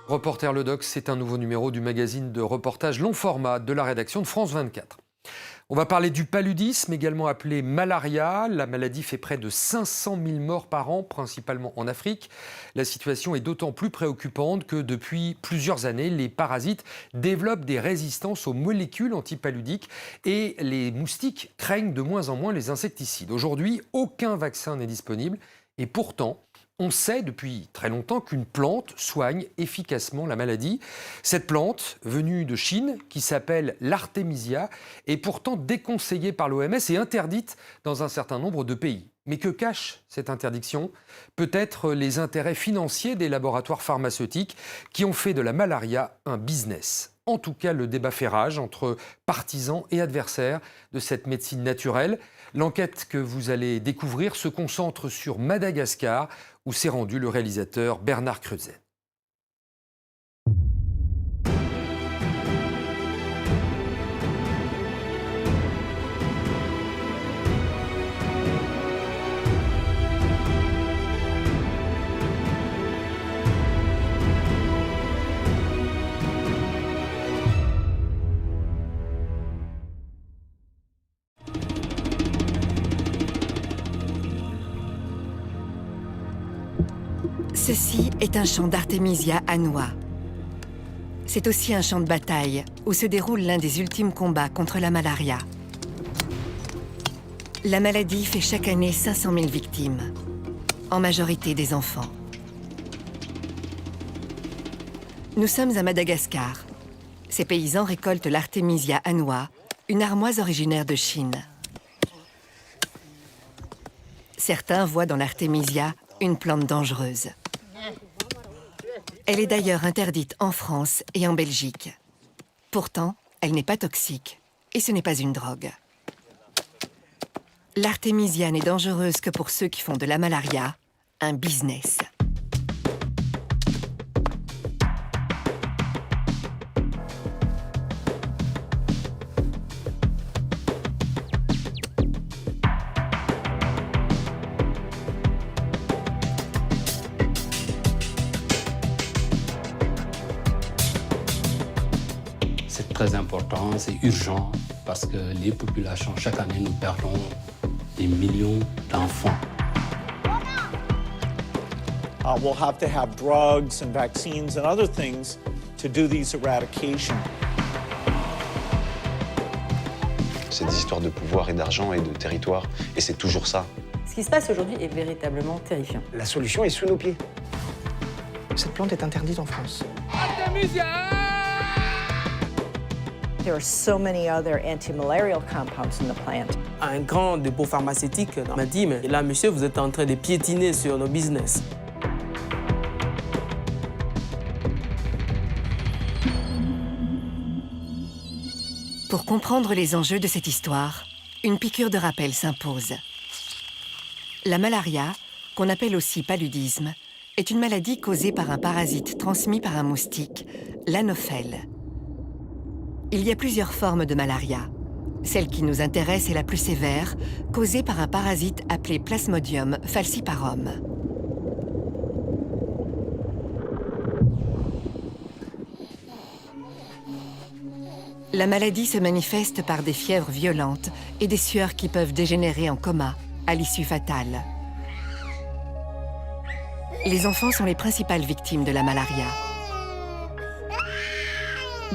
Reporter Le Doc, c'est un nouveau numéro du magazine de reportage long format de la rédaction de France 24. On va parler du paludisme, également appelé malaria. La maladie fait près de 500 000 morts par an, principalement en Afrique. La situation est d'autant plus préoccupante que depuis plusieurs années, les parasites développent des résistances aux molécules antipaludiques et les moustiques craignent de moins en moins les insecticides. Aujourd'hui, aucun vaccin n'est disponible et pourtant, on sait depuis très longtemps qu'une plante soigne efficacement la maladie. Cette plante, venue de Chine, qui s'appelle l'artémisia, est pourtant déconseillée par l'OMS et interdite dans un certain nombre de pays. Mais que cache cette interdiction? Peut-être les intérêts financiers des laboratoires pharmaceutiques qui ont fait de la malaria un business. En tout cas, le débat fait rage entre partisans et adversaires de cette médecine naturelle. L'enquête que vous allez découvrir se concentre sur Madagascar, où s'est rendu le réalisateur Bernard Kreutzen. Ceci est un champ d'Artémisia annua. C'est aussi un champ de bataille où se déroule l'un des ultimes combats contre la malaria. La maladie fait chaque année 500 000 victimes, en majorité des enfants. Nous sommes à Madagascar. Ces paysans récoltent l'Artémisia annua, une armoise originaire de Chine. Certains voient dans l'Artémisia une plante dangereuse. Elle est d'ailleurs interdite en France et en Belgique. Pourtant, elle n'est pas toxique et ce n'est pas une drogue. L'artémisia n'est dangereuse que pour ceux qui font de la malaria un business. C'est très important, c'est urgent, parce que les populations, chaque année, nous perdons des millions d'enfants. We'll have to have drugs and vaccines and other things to do these eradication. C'est des histoires de pouvoir et d'argent et de territoire, et c'est toujours ça. Ce qui se passe aujourd'hui est véritablement terrifiant. La solution est sous nos pieds. Cette plante est interdite en France. There are so many other anti-malarial compounds in the plant. Un grand dépôt pharmaceutique m'a dit, mais là, monsieur, vous êtes en train de piétiner sur nos business. Pour comprendre les enjeux de cette histoire, une piqûre de rappel s'impose. La malaria, qu'on appelle aussi paludisme, est une maladie causée par un parasite transmis par un moustique, l'anophèle. Il y a plusieurs formes de malaria. Celle qui nous intéresse est la plus sévère, causée par un parasite appelé Plasmodium falciparum. La maladie se manifeste par des fièvres violentes et des sueurs qui peuvent dégénérer en coma, à l'issue fatale. Les enfants sont les principales victimes de la malaria.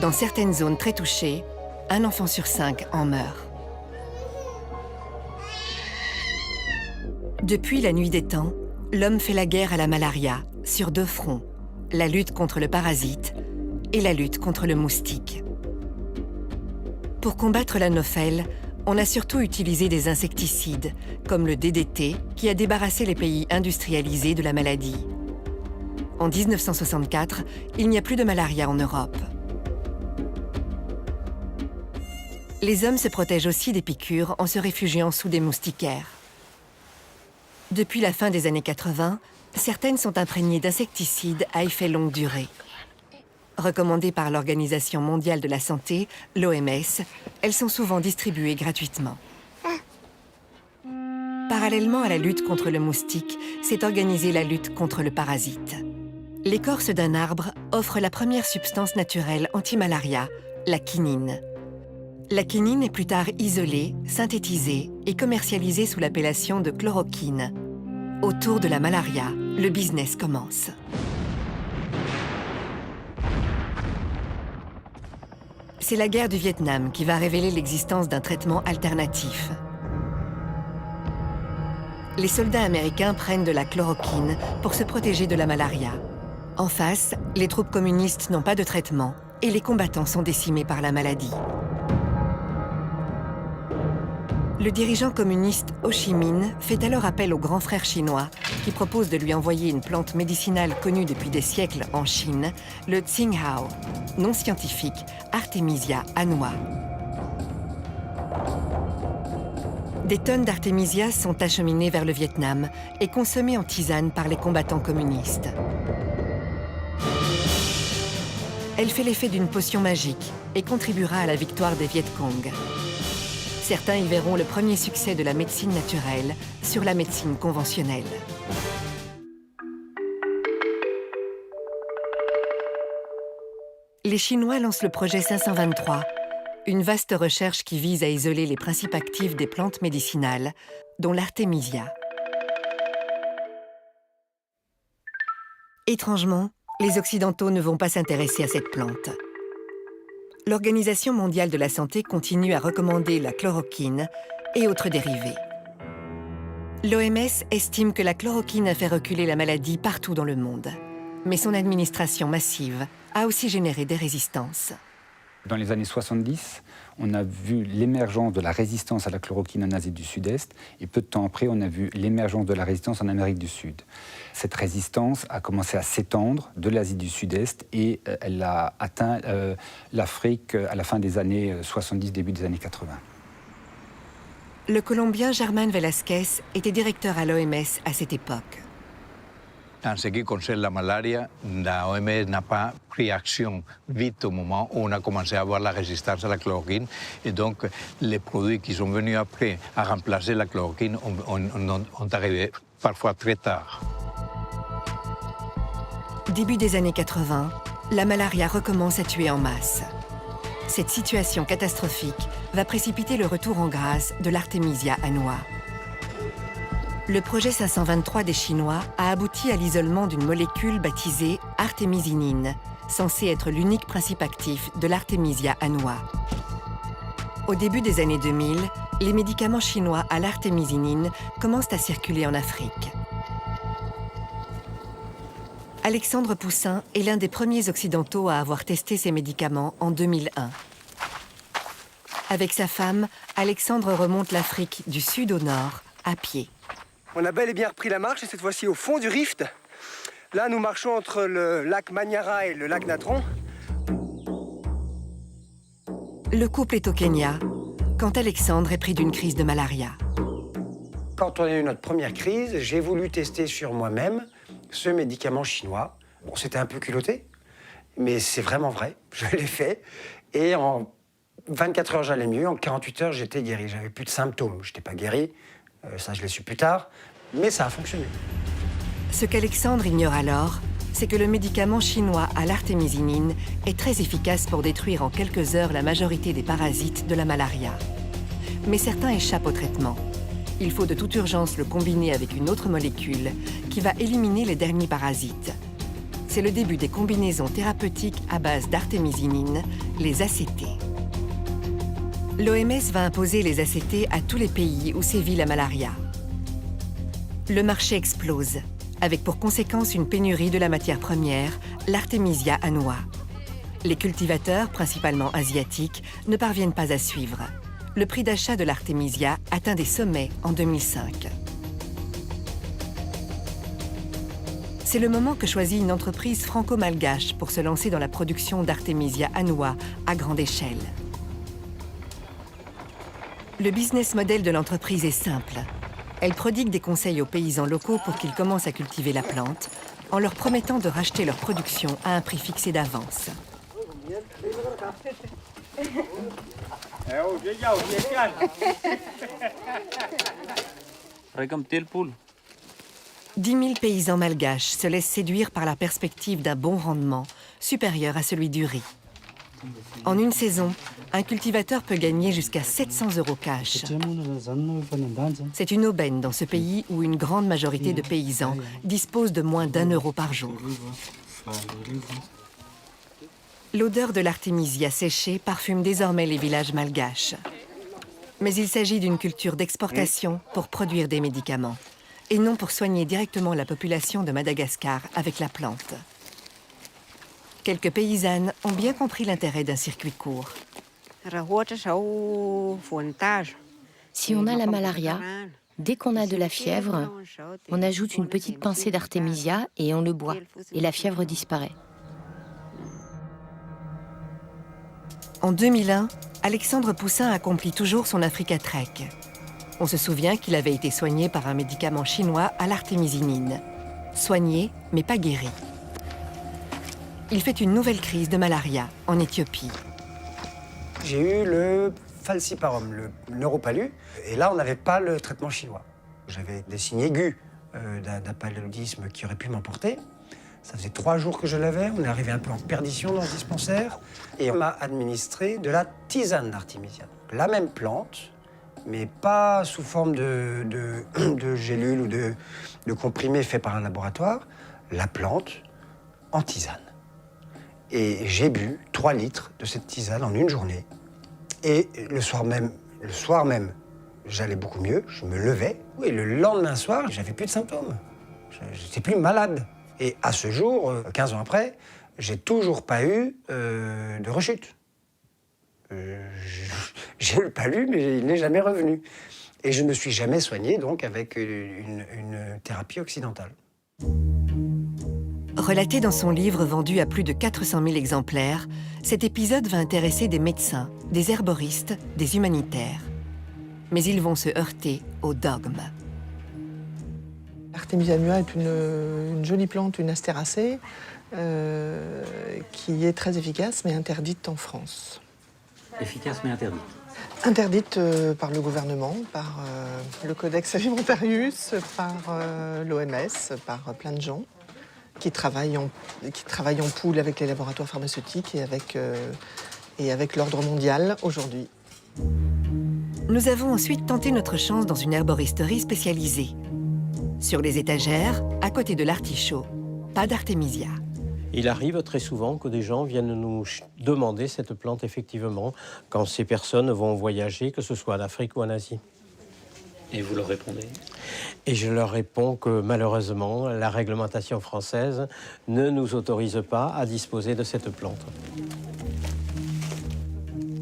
Dans certaines zones très touchées, un enfant sur 5 en meurt. Depuis la nuit des temps, l'homme fait la guerre à la malaria sur 2 fronts, la lutte contre le parasite et la lutte contre le moustique. Pour combattre l'anophèle, on a surtout utilisé des insecticides, comme le DDT, qui a débarrassé les pays industrialisés de la maladie. En 1964, il n'y a plus de malaria en Europe. Les hommes se protègent aussi des piqûres en se réfugiant sous des moustiquaires. Depuis la fin des années 80, certaines sont imprégnées d'insecticides à effet longue durée. Recommandées par l'Organisation mondiale de la santé, l'OMS, elles sont souvent distribuées gratuitement. Parallèlement à la lutte contre le moustique, s'est organisée la lutte contre le parasite. L'écorce d'un arbre offre la première substance naturelle anti-malaria, la quinine. La quinine est plus tard isolée, synthétisée et commercialisée sous l'appellation de chloroquine. Autour de la malaria, le business commence. C'est la guerre du Vietnam qui va révéler l'existence d'un traitement alternatif. Les soldats américains prennent de la chloroquine pour se protéger de la malaria. En face, les troupes communistes n'ont pas de traitement et les combattants sont décimés par la maladie. Le dirigeant communiste Ho Chi Minh fait alors appel au grand frère chinois qui propose de lui envoyer une plante médicinale connue depuis des siècles en Chine, le Tsing-Hao, nom scientifique Artemisia annua. Des tonnes d'Artemisia sont acheminées vers le Vietnam et consommées en tisane par les combattants communistes. Elle fait l'effet d'une potion magique et contribuera à la victoire des Viet Cong. Certains y verront le premier succès de la médecine naturelle sur la médecine conventionnelle. Les Chinois lancent le projet 523, une vaste recherche qui vise à isoler les principes actifs des plantes médicinales, dont l'artémisia. Étrangement, les Occidentaux ne vont pas s'intéresser à cette plante. L'Organisation mondiale de la santé continue à recommander la chloroquine et autres dérivés. L'OMS estime que la chloroquine a fait reculer la maladie partout dans le monde. Mais son administration massive a aussi généré des résistances. Dans les années 70, on a vu l'émergence de la résistance à la chloroquine en Asie du Sud-Est et peu de temps après, on a vu l'émergence de la résistance en Amérique du Sud. Cette résistance a commencé à s'étendre de l'Asie du Sud-Est et elle a atteint l'Afrique à la fin des années 70, début des années 80. Le Colombien Germán Velázquez était directeur à l'OMS à cette époque. En ce qui concerne la malaria, la OMS n'a pas pris action vite au moment où on a commencé à avoir la résistance à la chloroquine. Et donc, les produits qui sont venus après à remplacer la chloroquine ont arrivé parfois très tard. Début des années 80, la malaria recommence à tuer en masse. Cette situation catastrophique va précipiter le retour en grâce de l'Artemisia annua. Le projet 523 des Chinois a abouti à l'isolement d'une molécule baptisée artémisinine, censée être l'unique principe actif de l'Artemisia annua. Au début des années 2000, les médicaments chinois à l'artémisinine commencent à circuler en Afrique. Alexandre Poussin est l'un des premiers occidentaux à avoir testé ces médicaments en 2001. Avec sa femme, Alexandre remonte l'Afrique du sud au nord, à pied. On a bel et bien repris la marche et cette fois-ci au fond du rift. Là, nous marchons entre le lac Manyara et le lac Natron. Le couple est au Kenya, quand Alexandre est pris d'une crise de malaria. Quand on a eu notre première crise, j'ai voulu tester sur moi-même ce médicament chinois. Bon, c'était un peu culotté, mais c'est vraiment vrai. Je l'ai fait et en 24 heures, j'allais mieux. En 48 heures, j'étais guéri. J'avais plus de symptômes. Je n'étais pas guéri. Ça, je l'ai su plus tard, mais ça a fonctionné. Ce qu'Alexandre ignore alors, c'est que le médicament chinois à l'artémisinine est très efficace pour détruire en quelques heures la majorité des parasites de la malaria. Mais certains échappent au traitement. Il faut de toute urgence le combiner avec une autre molécule qui va éliminer les derniers parasites. C'est le début des combinaisons thérapeutiques à base d'artémisinine, les ACT. L'OMS va imposer les ACT à tous les pays où sévit la malaria. Le marché explose, avec pour conséquence une pénurie de la matière première, l'Artemisia annua. Les cultivateurs, principalement asiatiques, ne parviennent pas à suivre. Le prix d'achat de l'Artemisia atteint des sommets en 2005. C'est le moment que choisit une entreprise franco-malgache pour se lancer dans la production d'Artemisia annua à grande échelle. Le business model de l'entreprise est simple. Elle prodigue des conseils aux paysans locaux pour qu'ils commencent à cultiver la plante, en leur promettant de racheter leur production à un prix fixé d'avance. 10 000 paysans malgaches se laissent séduire par la perspective d'un bon rendement, supérieur à celui du riz. En une saison, un cultivateur peut gagner jusqu'à 700 € cash. C'est une aubaine dans ce pays où une grande majorité de paysans disposent de moins d'1 € par jour. L'odeur de l'artémisia séchée parfume désormais les villages malgaches. Mais il s'agit d'une culture d'exportation pour produire des médicaments, et non pour soigner directement la population de Madagascar avec la plante. Quelques paysannes ont bien compris l'intérêt d'un circuit court. Si on a la malaria, dès qu'on a de la fièvre, on ajoute une petite pincée d'artémisia et on le boit, et la fièvre disparaît. En 2001, Alexandre Poussin accomplit toujours son Africa Trek. On se souvient qu'il avait été soigné par un médicament chinois à l'artémisinine. Soigné, mais pas guéri. Il fait une nouvelle crise de malaria en Éthiopie. J'ai eu le falciparum, le neuropalu, et là on n'avait pas le traitement chinois. J'avais des signes aigus d'un paludisme qui aurait pu m'emporter. Ça faisait 3 jours que je l'avais, on est arrivé un peu en perdition dans ce dispensaire, et on m'a administré de la tisane d'artémisia. La même plante, mais pas sous forme de gélules ou de comprimés faits par un laboratoire, la plante en tisane. Et j'ai bu 3 litres de cette tisane en une journée. Et le soir même, j'allais beaucoup mieux, je me levais. Et le lendemain soir, j'avais plus de symptômes. Je n'étais plus malade. Et à ce jour, 15 ans après, j'ai toujours pas eu de rechute. J'ai le palu, mais il n'est jamais revenu. Et je ne me suis jamais soigné donc avec une thérapie occidentale. Relaté dans son livre vendu à plus de 400 000 exemplaires, cet épisode va intéresser des médecins, des herboristes, des humanitaires. Mais ils vont se heurter au dogme. L'artémisia annua est une jolie plante, une astéracée, qui est très efficace mais interdite en France. Efficace mais interdite. Interdite par le gouvernement, par le Codex Alimentarius, par l'OMS, par plein de gens qui travaillent en poule avec les laboratoires pharmaceutiques et avec l'ordre mondial aujourd'hui. Nous avons ensuite tenté notre chance dans une herboristerie spécialisée. Sur les étagères, à côté de l'artichaut, pas d'artémisia. Il arrive très souvent que des gens viennent nous demander cette plante, effectivement, quand ces personnes vont voyager, que ce soit en Afrique ou en Asie. Et vous leur répondez? Et je leur réponds que malheureusement, la réglementation française ne nous autorise pas à disposer de cette plante.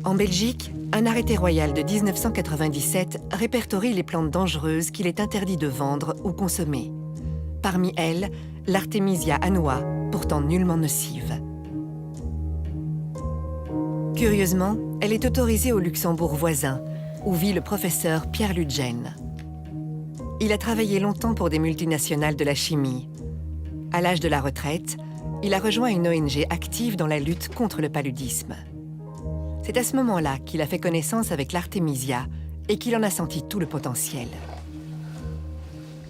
En Belgique, un arrêté royal de 1997 répertorie les plantes dangereuses qu'il est interdit de vendre ou consommer. Parmi elles, l'artémisia annua, pourtant nullement nocive. Curieusement, elle est autorisée au Luxembourg voisin, où vit le professeur Pierre Ludgen. Il a travaillé longtemps pour des multinationales de la chimie. À l'âge de la retraite, il a rejoint une ONG active dans la lutte contre le paludisme. C'est à ce moment-là qu'il a fait connaissance avec l'artémisia et qu'il en a senti tout le potentiel.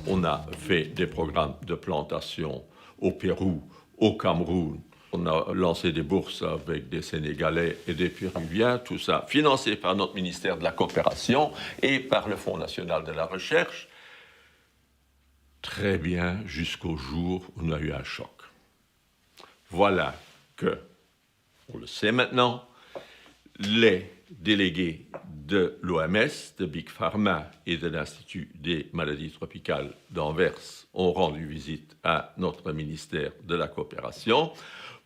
On a fait des programmes de plantation au Pérou, au Cameroun. On a lancé des bourses avec des Sénégalais et des Péruviens, tout ça financé par notre ministère de la Coopération et par le Fonds national de la Recherche. Très bien, jusqu'au jour où on a eu un choc. Voilà que, on le sait maintenant, les délégués de l'OMS, de Big Pharma et de l'Institut des maladies tropicales d'Anvers ont rendu visite à notre ministère de la Coopération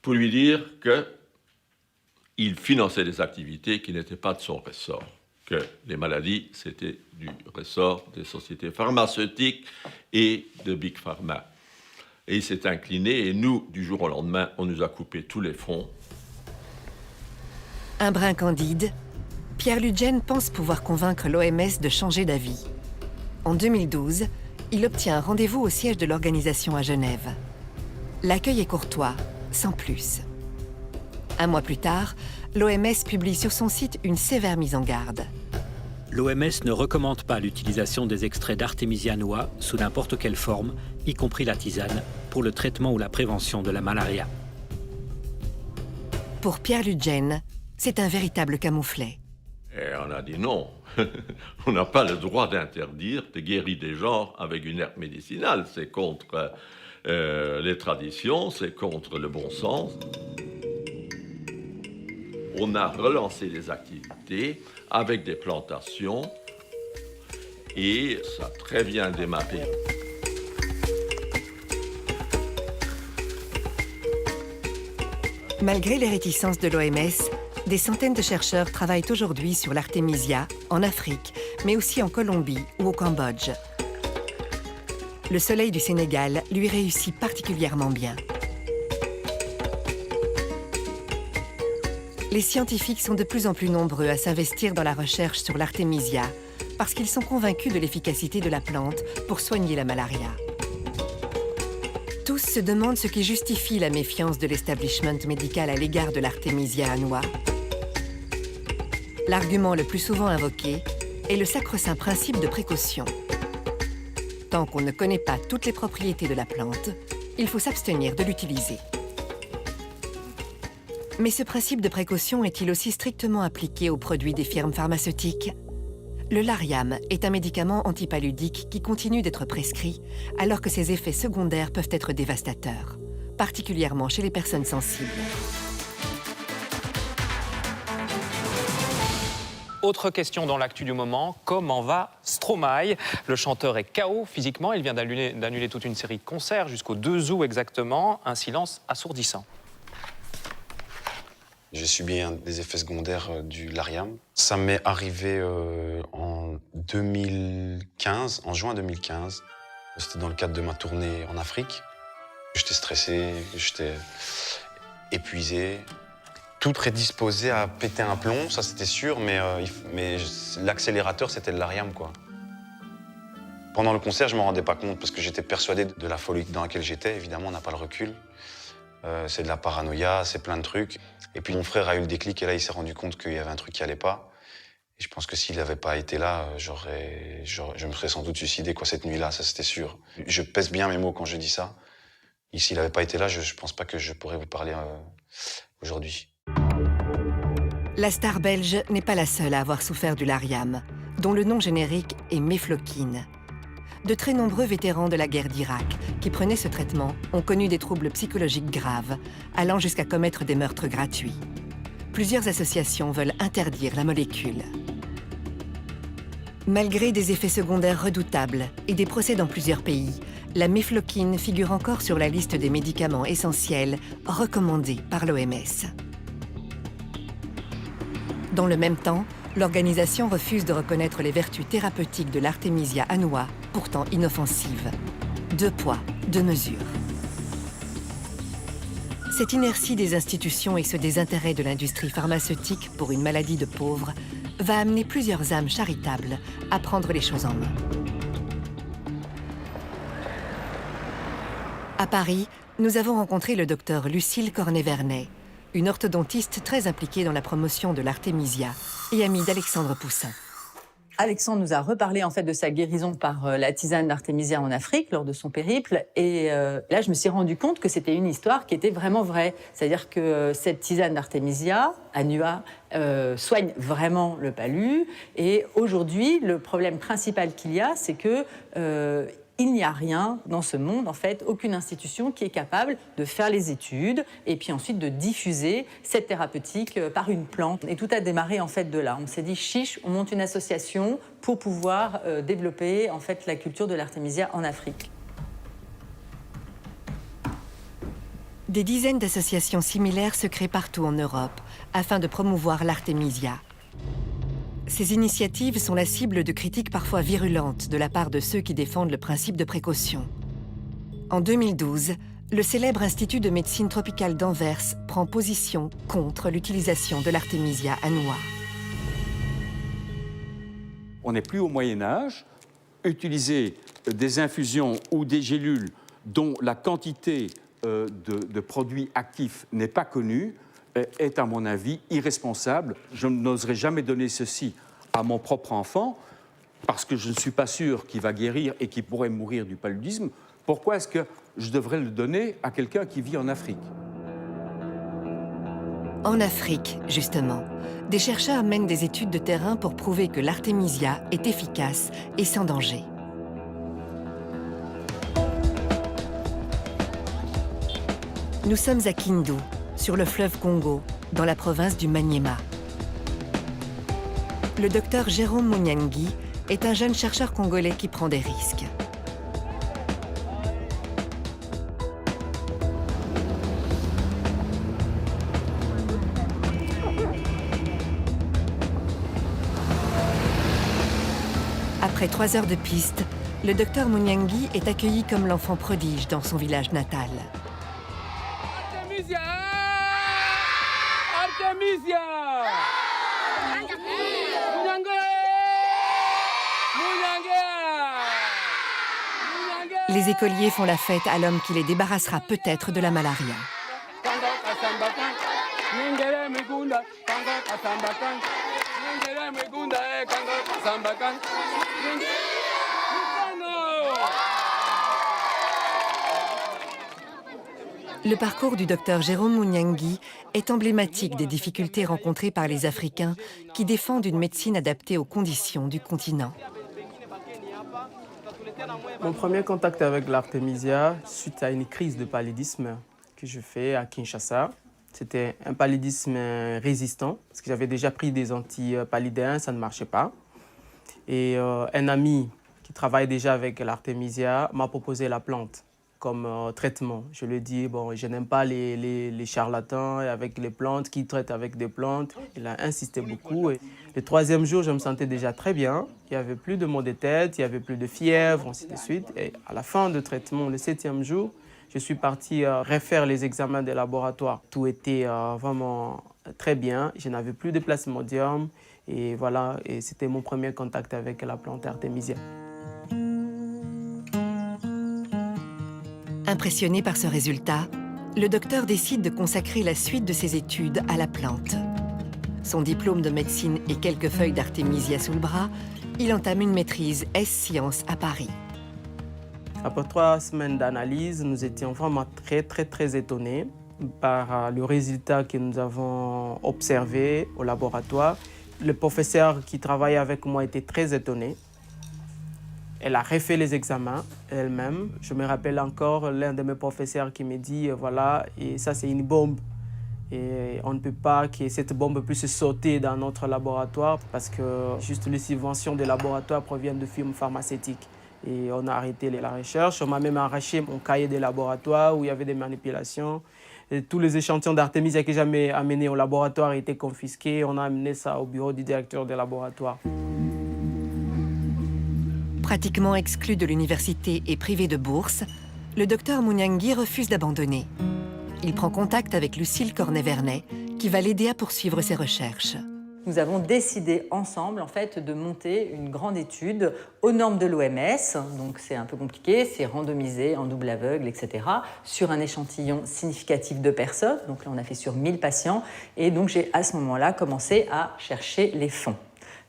pour lui dire qu'il finançait des activités qui n'étaient pas de son ressort, que les maladies, c'était du ressort des sociétés pharmaceutiques et de Big Pharma. Et il s'est incliné et nous, du jour au lendemain, on nous a coupé tous les fonds. Un brin candide, Pierre Ludgen pense pouvoir convaincre l'OMS de changer d'avis. En 2012, il obtient un rendez-vous au siège de l'organisation à Genève. L'accueil est courtois, sans plus. Un mois plus tard, l'OMS publie sur son site une sévère mise en garde. l'OMS ne recommande pas l'utilisation des extraits d'Artemisia annua sous n'importe quelle forme, y compris la tisane, pour le traitement ou la prévention de la malaria. Pour Pierre Ludgen, c'est un véritable camouflet. Et on a dit non. On n'a pas le droit d'interdire de guérir des gens avec une herbe médicinale. C'est contre les traditions, c'est contre le bon sens. On a relancé les activités avec des plantations et ça a très bien démarré. Malgré les réticences de l'OMS, des centaines de chercheurs travaillent aujourd'hui sur l'artémisia en Afrique, mais aussi en Colombie ou au Cambodge. Le soleil du Sénégal lui réussit particulièrement bien. Les scientifiques sont de plus en plus nombreux à s'investir dans la recherche sur l'artémisia parce qu'ils sont convaincus de l'efficacité de la plante pour soigner la malaria. Tous se demandent ce qui justifie la méfiance de l'establishment médical à l'égard de l'artémisia annua. L'argument le plus souvent invoqué est le sacro-saint principe de précaution. Tant qu'on ne connaît pas toutes les propriétés de la plante, il faut s'abstenir de l'utiliser. Mais ce principe de précaution est-il aussi strictement appliqué aux produits des firmes pharmaceutiques? Le Lariam est un médicament antipaludique qui continue d'être prescrit, alors que ses effets secondaires peuvent être dévastateurs, particulièrement chez les personnes sensibles. Autre question dans l'actu du moment, comment va Stromae? Le chanteur est KO physiquement, il vient d'annuler toute une série de concerts jusqu'au 2 août exactement, un silence assourdissant. J'ai subi des effets secondaires du Lariam. Ça m'est arrivé en 2015, en juin 2015. C'était dans le cadre de ma tournée en Afrique. J'étais stressé, j'étais épuisé. Tout prédisposé à péter un plomb, ça c'était sûr, mais l'accélérateur c'était le Lariam, quoi. Pendant le concert, je ne m'en rendais pas compte parce que j'étais persuadé de la folie dans laquelle j'étais. Évidemment, on n'a pas le recul. C'est de la paranoïa, c'est plein de trucs. Et puis mon frère a eu le déclic et là, il s'est rendu compte qu'il y avait un truc qui allait pas. Et je pense que s'il n'avait pas été là, je me serais sans doute suicidé cette nuit-là, ça c'était sûr. Je pèse bien mes mots quand je dis ça. Et s'il n'avait pas été là, je ne pense pas que je pourrais vous parler aujourd'hui. La star belge n'est pas la seule à avoir souffert du Lariam, dont le nom générique est mefloquine. De très nombreux vétérans de la guerre d'Irak qui prenaient ce traitement ont connu des troubles psychologiques graves, allant jusqu'à commettre des meurtres gratuits. Plusieurs associations veulent interdire la molécule. Malgré des effets secondaires redoutables et des procès dans plusieurs pays, la mefloquine figure encore sur la liste des médicaments essentiels recommandés par l'OMS. Dans le même temps, l'organisation refuse de reconnaître les vertus thérapeutiques de l'artémisia annua, pourtant inoffensive. 2 poids, 2 mesures. Cette inertie des institutions et ce désintérêt de l'industrie pharmaceutique pour une maladie de pauvres va amener plusieurs âmes charitables à prendre les choses en main. À Paris, nous avons rencontré le docteur Lucille Cornet-Vernet, une orthodontiste très impliquée dans la promotion de l'artémisia et amie d'Alexandre Poussin. Alexandre nous a reparlé en fait de sa guérison par la tisane d'artémisia en Afrique lors de son périple. Et là, je me suis rendu compte que c'était une histoire qui était vraiment vraie. C'est-à-dire que cette tisane d'artémisia annua soigne vraiment le palu. Et aujourd'hui, le problème principal qu'il y a, c'est que il n'y a rien dans ce monde, en fait, aucune institution qui est capable de faire les études et puis ensuite de diffuser cette thérapeutique par une plante. Et tout a démarré en fait de là. On s'est dit, chiche, on monte une association pour pouvoir développer en fait la culture de l'artémisia en Afrique. Des dizaines d'associations similaires se créent partout en Europe afin de promouvoir l'artémisia. Ces initiatives sont la cible de critiques parfois virulentes de la part de ceux qui défendent le principe de précaution. En 2012, le célèbre Institut de médecine tropicale d'Anvers prend position contre l'utilisation de l'artémisia annua. On n'est plus au Moyen-Âge. Utiliser des infusions ou des gélules dont la quantité de produits actifs n'est pas connue est, à mon avis, irresponsable. Je n'oserais jamais donner ceci à mon propre enfant, parce que je ne suis pas sûr qu'il va guérir et qu'il pourrait mourir du paludisme, pourquoi est-ce que je devrais le donner à quelqu'un qui vit en Afrique? En Afrique, justement, des chercheurs mènent des études de terrain pour prouver que l'artémisia est efficace et sans danger. Nous sommes à Kindu, sur le fleuve Congo, dans la province du Maniema. Le docteur Jérôme Munyangi est un jeune chercheur congolais qui prend des risques. Après 3 heures de piste, le docteur Munyangi est accueilli comme l'enfant prodige dans son village natal. Artémisia! Artémisia! Les écoliers font la fête à l'homme qui les débarrassera peut-être de la malaria. Le parcours du docteur Jérôme Munyangi est emblématique des difficultés rencontrées par les Africains qui défendent une médecine adaptée aux conditions du continent. Mon premier contact avec l'artémisia, suite à une crise de paludisme que je fais à Kinshasa, c'était un paludisme résistant, parce que j'avais déjà pris des antipaludéens, ça ne marchait pas. Et un ami qui travaille déjà avec l'artémisia m'a proposé la plante comme traitement. Je lui ai dit, bon, je n'aime pas les charlatans avec les plantes, qui traitent avec des plantes. Il a insisté beaucoup. Et le 3e jour, je me sentais déjà très bien. Il n'y avait plus de maux de tête, il n'y avait plus de fièvre, ainsi de suite. Et à la fin du traitement, le 7e jour, je suis parti refaire les examens des laboratoires. Tout était vraiment très bien. Je n'avais plus de plasmodium. Et voilà, et c'était mon premier contact avec la plante artémisia. Impressionné par ce résultat, le docteur décide de consacrer la suite de ses études à la plante. Son diplôme de médecine et quelques feuilles d'artémisia sous le bras, il entame une maîtrise S-Sciences à Paris. Après 3 semaines d'analyse, nous étions vraiment très étonnés par le résultat que nous avons observé au laboratoire. Le professeur qui travaillait avec moi était très étonné. Elle a refait les examens elle-même. Je me rappelle encore l'un de mes professeurs qui me dit, voilà, et ça c'est une bombe. Et on ne peut pas que cette bombe puisse sauter dans notre laboratoire parce que juste les subventions des laboratoires proviennent de firmes pharmaceutiques. Et on a arrêté la recherche. On m'a même arraché mon cahier de laboratoire où il y avait des manipulations. Et tous les échantillons d'artémisia que j'avais amenés au laboratoire étaient confisqués. On a amené ça au bureau du directeur des laboratoires. Pratiquement exclu de l'université et privé de bourse, le docteur Munyangi refuse d'abandonner. Il prend contact avec Lucille Cornet-Vernet, qui va l'aider à poursuivre ses recherches. Nous avons décidé ensemble en fait, de monter une grande étude aux normes de l'OMS, donc c'est un peu compliqué, c'est randomisé en double aveugle, etc., sur un échantillon significatif de personnes. Donc là, on a fait sur 1000 patients, et donc j'ai à ce moment-là commencé à chercher les fonds.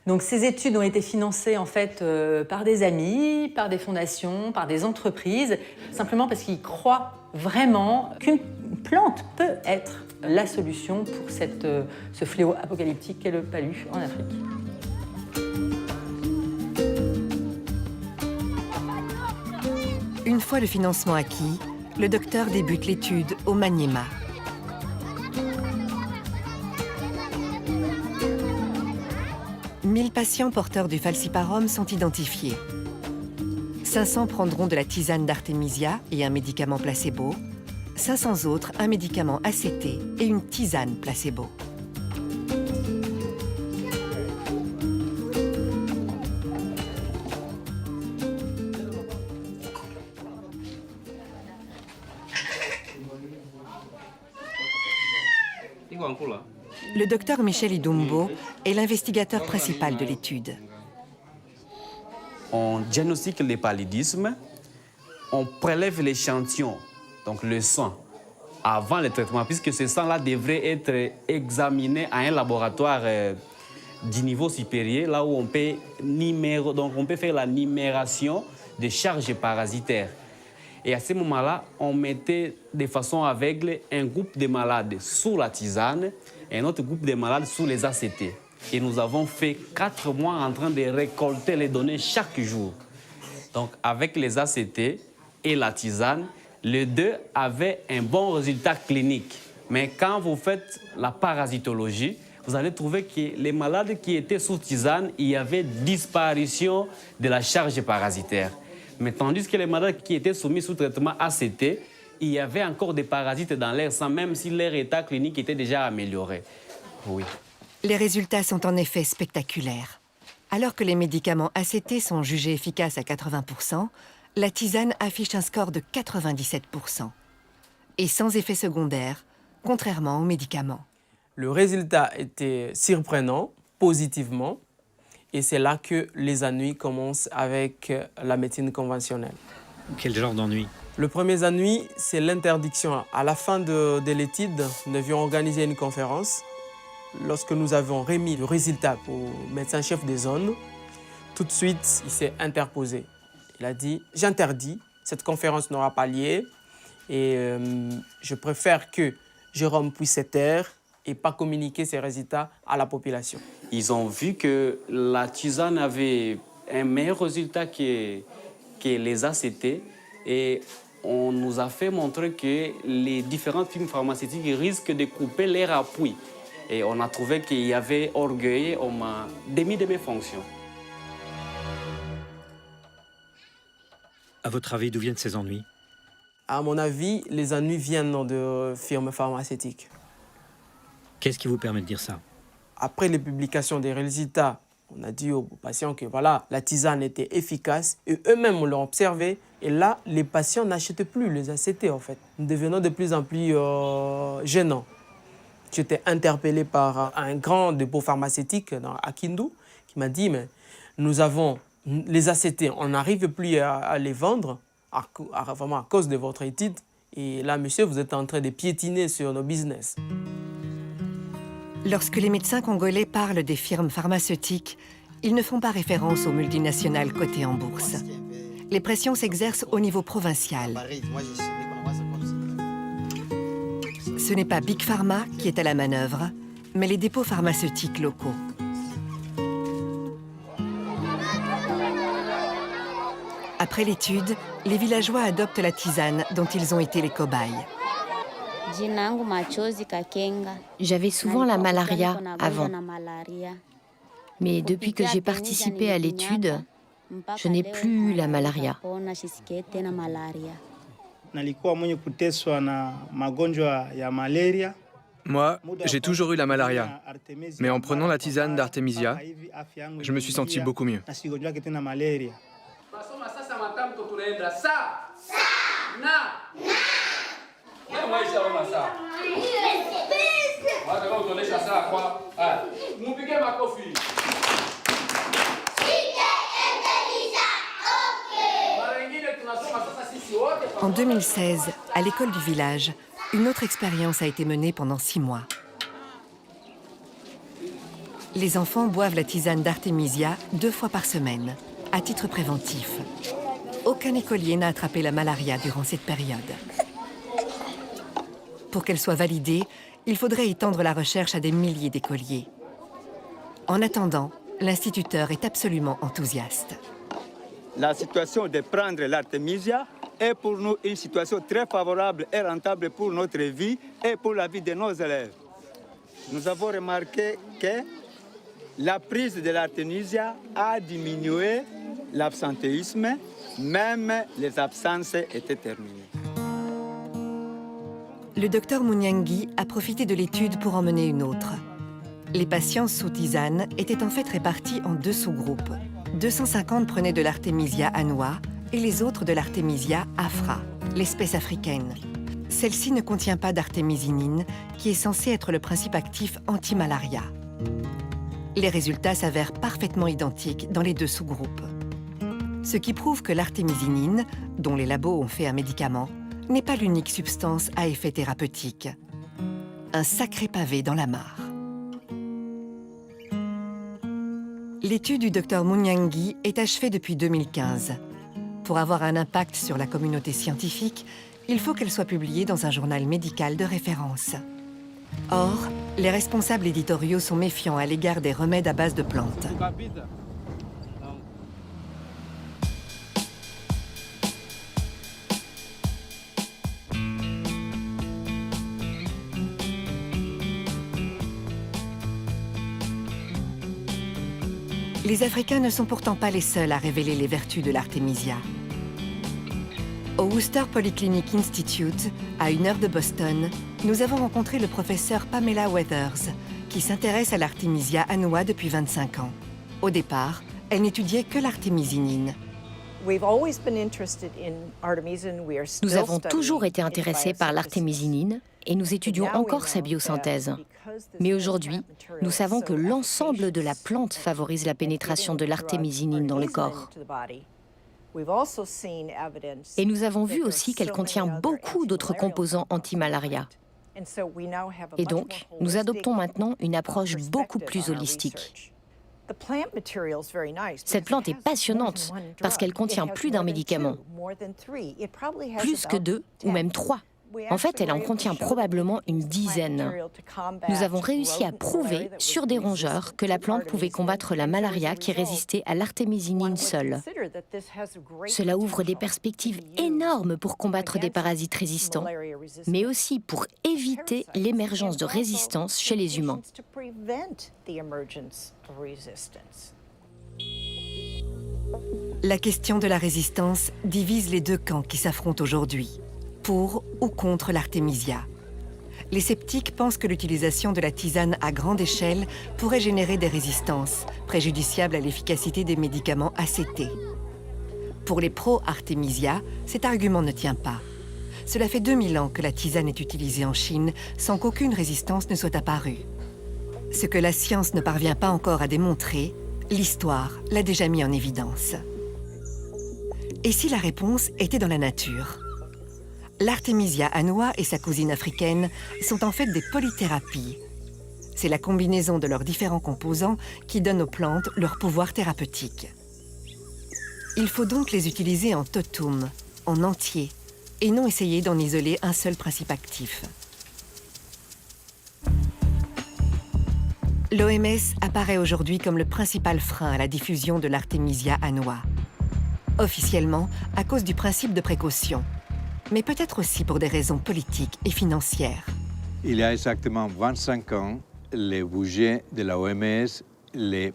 Donc ces études ont été financées en fait par des amis, par des fondations, par des entreprises, simplement parce qu'ils croient vraiment qu'une plante peut être la solution pour ce fléau apocalyptique qu'est le palu en Afrique. Une fois le financement acquis, le docteur débute l'étude au Maniema. Mille patients porteurs du falciparum sont identifiés. 500 prendront de la tisane d'artémisia et un médicament placebo. 500 autres, un médicament ACT et une tisane placebo. Le docteur Michel Idumbo est l'investigateur principal de l'étude. On diagnostique le paludisme, on prélève l'échantillon, donc le sang, avant le traitement, puisque ce sang-là devrait être examiné à un laboratoire du niveau supérieur, là où on peut, donc on peut faire la numération des charges parasitaires. Et à ce moment-là, on mettait de façon aveugle un groupe de malades sous la tisane et un autre groupe de malades sous les ACT. Et nous avons fait 4 mois en train de récolter les données chaque jour. Donc avec les ACT et la tisane, les deux avaient un bon résultat clinique. Mais quand vous faites la parasitologie, vous allez trouver que les malades qui étaient sous tisane, il y avait disparition de la charge parasitaire. Mais tandis que les malades qui étaient soumis sous traitement ACT, il y avait encore des parasites dans l'air sang, même si leur état clinique était déjà amélioré. Oui. Les résultats sont en effet spectaculaires. Alors que les médicaments ACT sont jugés efficaces à 80%, la tisane affiche un score de 97%. Et sans effet secondaire, contrairement aux médicaments. Le résultat était surprenant, positivement, et c'est là que les ennuis commencent avec la médecine conventionnelle. Quel genre d'ennui? Le premier ennui, c'est l'interdiction. À la fin de l'étude, nous devions organiser une conférence. Lorsque nous avons remis le résultat au médecin-chef des zones, tout de suite, il s'est interposé. Il a dit « J'interdis, cette conférence n'aura pas lieu et je préfère que Jérôme puisse se taire et pas communiquer ses résultats à la population. » Ils ont vu que la tisane avait un meilleur résultat que les ACT et on nous a fait montrer que les différentes firmes pharmaceutiques risquent de couper leur appui. Et on a trouvé qu'il y avait orgueil, on m'a démis de mes fonctions. À votre avis, d'où viennent ces ennuis? À mon avis, les ennuis viennent de firmes pharmaceutiques. Qu'est-ce qui vous permet de dire ça? Après les publications des résultats, on a dit aux patients que voilà, la tisane était efficace et eux-mêmes l'ont observé. Et là, les patients n'achètent plus les ACT en fait. Nous devenons de plus en plus gênants. J'étais interpellé par un grand dépôt pharmaceutique à Kindu qui m'a dit mais nous avons les ACT, on n'arrive plus à les vendre vraiment à cause de votre étude. Et là, monsieur, vous êtes en train de piétiner sur nos business. Lorsque les médecins congolais parlent des firmes pharmaceutiques, ils ne font pas référence aux multinationales cotées en bourse. Les pressions s'exercent au niveau provincial. Ce n'est pas Big Pharma qui est à la manœuvre, mais les dépôts pharmaceutiques locaux. Après l'étude, les villageois adoptent la tisane dont ils ont été les cobayes. J'avais souvent la malaria avant. Mais depuis que j'ai participé à l'étude, je n'ai plus eu la malaria. Moi, j'ai toujours eu la malaria. Mais en prenant la tisane d'Artemisia, je me suis senti beaucoup mieux. En 2016, à l'école du village, une autre expérience a été menée pendant 6 mois. Les enfants boivent la tisane d'Artemisia 2 fois par semaine, à titre préventif. Aucun écolier n'a attrapé la malaria durant cette période. Pour qu'elle soit validée, il faudrait étendre la recherche à des milliers d'écoliers. En attendant, l'instituteur est absolument enthousiaste. La situation de prendre l'Artemisia est pour nous une situation très favorable et rentable pour notre vie et pour la vie de nos élèves. Nous avons remarqué que la prise de l'Artemisia a diminué l'absentéisme, même les absences étaient terminées. Le docteur Munyangi a profité de l'étude pour en mener une autre. Les patients sous tisane étaient en fait répartis en 2 sous-groupes. 250 prenaient de l'Artemisia annua et les autres de l'Artemisia afra, l'espèce africaine. Celle-ci ne contient pas d'artémisinine, qui est censée être le principe actif anti-malaria. Les résultats s'avèrent parfaitement identiques dans les 2 sous-groupes. Ce qui prouve que l'artémisinine, dont les labos ont fait un médicament, n'est pas l'unique substance à effet thérapeutique. Un sacré pavé dans la mare. L'étude du Dr Munyangi est achevée depuis 2015. Pour avoir un impact sur la communauté scientifique, il faut qu'elle soit publiée dans un journal médical de référence. Or, les responsables éditoriaux sont méfiants à l'égard des remèdes à base de plantes. Les Africains ne sont pourtant pas les seuls à révéler les vertus de l'artémisia. Au Worcester Polyclinic Institute, à 1 heure de Boston, nous avons rencontré le professeur Pamela Weathers, qui s'intéresse à l'artémisia annua depuis 25 ans. Au départ, elle n'étudiait que l'artémisinine. Nous avons toujours été intéressés par l'artémisinine et nous étudions encore sa biosynthèse. Mais aujourd'hui, nous savons que l'ensemble de la plante favorise la pénétration de l'artémisinine dans le corps. Et nous avons vu aussi qu'elle contient beaucoup d'autres composants anti-malaria. Et donc, nous adoptons maintenant une approche beaucoup plus holistique. Cette plante est passionnante parce qu'elle contient plus d'un médicament, plus que 2 ou même 3. En fait, elle en contient probablement une dizaine. Nous avons réussi à prouver sur des rongeurs que la plante pouvait combattre la malaria qui résistait à l'artémisinine seule. Cela ouvre des perspectives énormes pour combattre des parasites résistants, mais aussi pour éviter l'émergence de résistance chez les humains. La question de la résistance divise les deux camps qui s'affrontent aujourd'hui. Pour ou contre l'artémisia. Les sceptiques pensent que l'utilisation de la tisane à grande échelle pourrait générer des résistances, préjudiciables à l'efficacité des médicaments ACT. Pour les pro-artémisia, cet argument ne tient pas. Cela fait 2000 ans que la tisane est utilisée en Chine sans qu'aucune résistance ne soit apparue. Ce que la science ne parvient pas encore à démontrer, l'histoire l'a déjà mis en évidence. Et si la réponse était dans la nature ? L'artémisia annua et sa cousine africaine sont en fait des polythérapies. C'est la combinaison de leurs différents composants qui donne aux plantes leur pouvoir thérapeutique. Il faut donc les utiliser en totum, en entier, et non essayer d'en isoler un seul principe actif. L'OMS apparaît aujourd'hui comme le principal frein à la diffusion de l'artémisia annua. Officiellement, à cause du principe de précaution, mais peut-être aussi pour des raisons politiques et financières. Il y a exactement 25 ans, le budget de la OMS,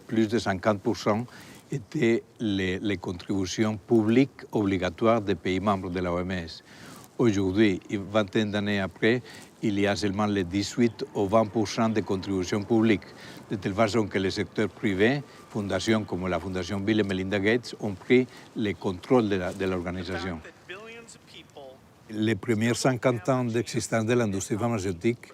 plus de 50% étaient les contributions publiques obligatoires des pays membres de la OMS. Aujourd'hui, une vingtaine d'années après, il y a seulement les 18 ou 20% de contributions publiques, de telle façon que le secteur privé, fondations comme la Fondation Bill et Melinda Gates, ont pris le contrôle de l'organisation. Les premiers 50 ans d'existence de l'industrie pharmaceutique,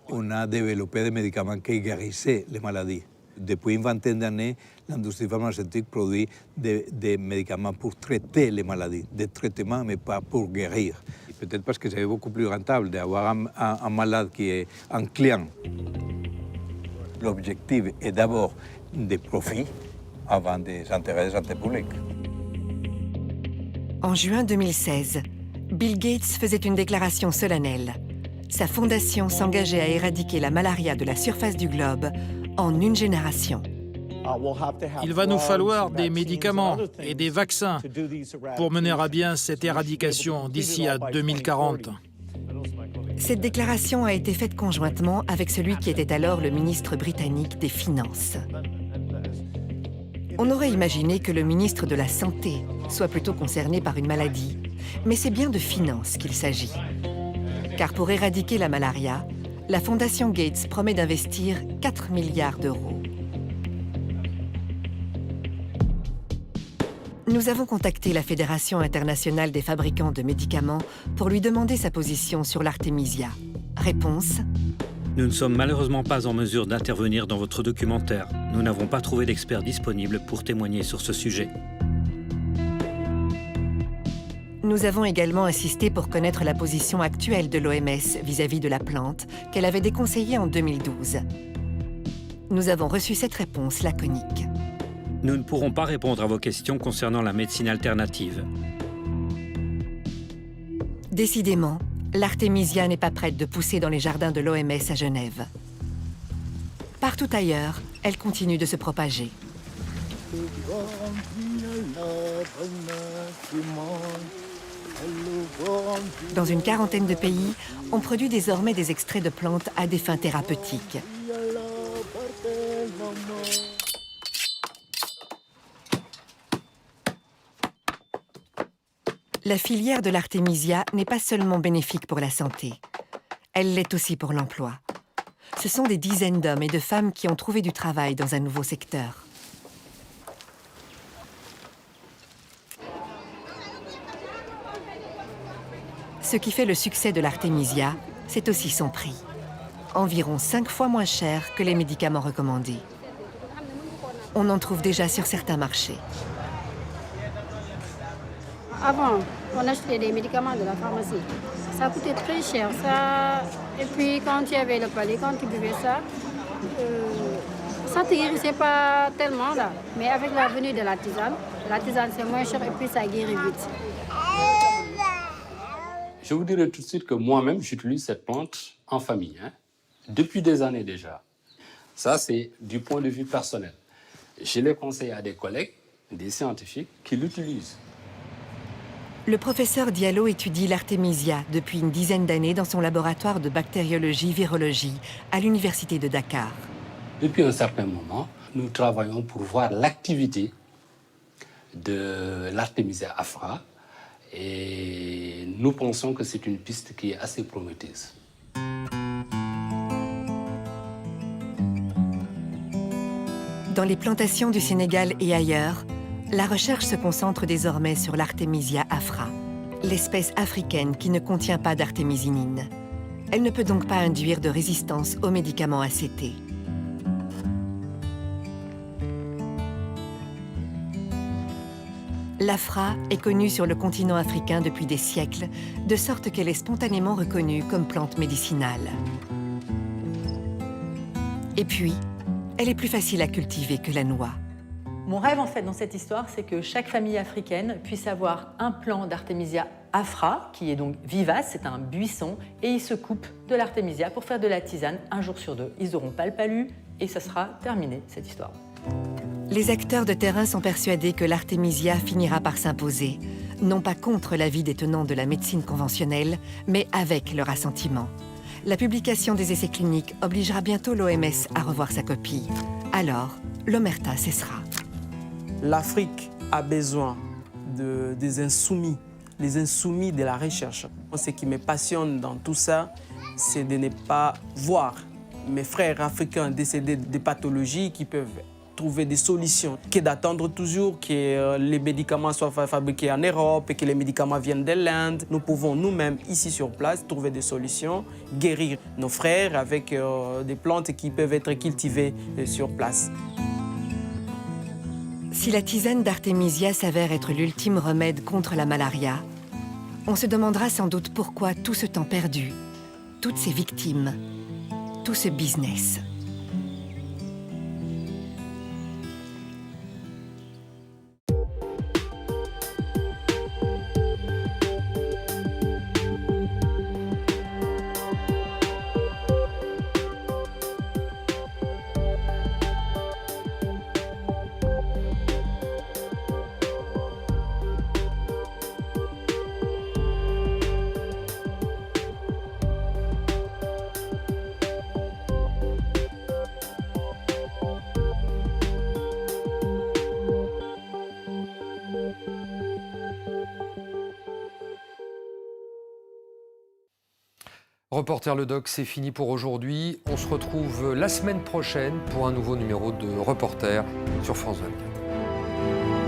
on a développé des médicaments qui guérissaient les maladies. Depuis une vingtaine d'années, l'industrie pharmaceutique produit des médicaments pour traiter les maladies, des traitements, mais pas pour guérir. Peut-être parce que c'est beaucoup plus rentable d'avoir un malade qui est un client. L'objectif est d'abord des profits avant des intérêts de santé publique. En juin 2016, Bill Gates faisait une déclaration solennelle. Sa fondation s'engageait à éradiquer la malaria de la surface du globe en une génération. Il va nous falloir des médicaments et des vaccins pour mener à bien cette éradication d'ici à 2040. Cette déclaration a été faite conjointement avec celui qui était alors le ministre britannique des Finances. On aurait imaginé que le ministre de la Santé soit plutôt concerné par une maladie, mais c'est bien de finances qu'il s'agit. Car pour éradiquer la malaria, la Fondation Gates promet d'investir 4 milliards d'euros. Nous avons contacté la Fédération internationale des fabricants de médicaments pour lui demander sa position sur l'artémisia. Réponse : Nous ne sommes malheureusement pas en mesure d'intervenir dans votre documentaire. Nous n'avons pas trouvé d'experts disponibles pour témoigner sur ce sujet. Nous avons également insisté pour connaître la position actuelle de l'OMS vis-à-vis de la plante qu'elle avait déconseillée en 2012. Nous avons reçu cette réponse laconique. nous ne pourrons pas répondre à vos questions concernant la médecine alternative. Décidément, l'artémisia n'est pas prête de pousser dans les jardins de l'OMS à Genève. Partout ailleurs, elle continue de se propager. Dans une quarantaine de pays, on produit désormais des extraits de plantes à des fins thérapeutiques. La filière de l'artémisia n'est pas seulement bénéfique pour la santé, elle l'est aussi pour l'emploi. Ce sont des dizaines d'hommes et de femmes qui ont trouvé du travail dans un nouveau secteur. Ce qui fait le succès de l'artémisia, c'est aussi son prix. Environ 5 fois moins cher que les médicaments recommandés. On en trouve déjà sur certains marchés. Avant, on achetait des médicaments de la pharmacie. Ça coûtait très cher. Ça... Et puis quand tu avais le palais, quand tu buvais ça, ça ne te guérissait pas tellement là. Mais avec la venue de la tisane c'est moins cher et puis ça guérit vite. Je vous dirai tout de suite que moi-même, j'utilise cette plante en famille, depuis des années déjà. Ça, c'est du point de vue personnel. Je l'ai conseillé à des collègues, des scientifiques, qui l'utilisent. Le professeur Diallo étudie l'artémisia depuis une dizaine d'années dans son laboratoire de bactériologie-virologie à l'université de Dakar. Depuis un certain moment, nous travaillons pour voir l'activité de l'artémisia afra et nous pensons que c'est une piste qui est assez prometteuse. Dans les plantations du Sénégal et ailleurs, la recherche se concentre désormais sur l'artémisia afra, l'espèce africaine qui ne contient pas d'artémisinine. Elle ne peut donc pas induire de résistance aux médicaments ACT. L'afra est connue sur le continent africain depuis des siècles, de sorte qu'elle est spontanément reconnue comme plante médicinale. Et puis, elle est plus facile à cultiver que la noix. Mon rêve, en fait, dans cette histoire, c'est que chaque famille africaine puisse avoir un plant d'artémisia afra, qui est donc vivace, c'est un buisson, et ils se coupent de l'artémisia pour faire de la tisane un jour sur deux. Ils n'auront pas le palu, et ça sera terminé, cette histoire. Les acteurs de terrain sont persuadés que l'artémisia finira par s'imposer, non pas contre l'avis des tenants de la médecine conventionnelle, mais avec leur assentiment. La publication des essais cliniques obligera bientôt l'OMS à revoir sa copie. Alors, l'omerta cessera. L'Afrique a besoin des insoumis, les insoumis de la recherche. Ce qui me passionne dans tout ça, c'est de ne pas voir mes frères africains décédés de pathologies qui peuvent trouver des solutions, que d'attendre toujours que les médicaments soient fabriqués en Europe et que les médicaments viennent de l'Inde. Nous pouvons nous-mêmes, ici sur place, trouver des solutions, guérir nos frères avec des plantes qui peuvent être cultivées sur place. Si la tisane d'artémisia s'avère être l'ultime remède contre la malaria, on se demandera sans doute pourquoi tout ce temps perdu, toutes ces victimes, tout ce business. Reporter Le Doc, c'est fini pour aujourd'hui. On se retrouve la semaine prochaine pour un nouveau numéro de Reporter sur France 24.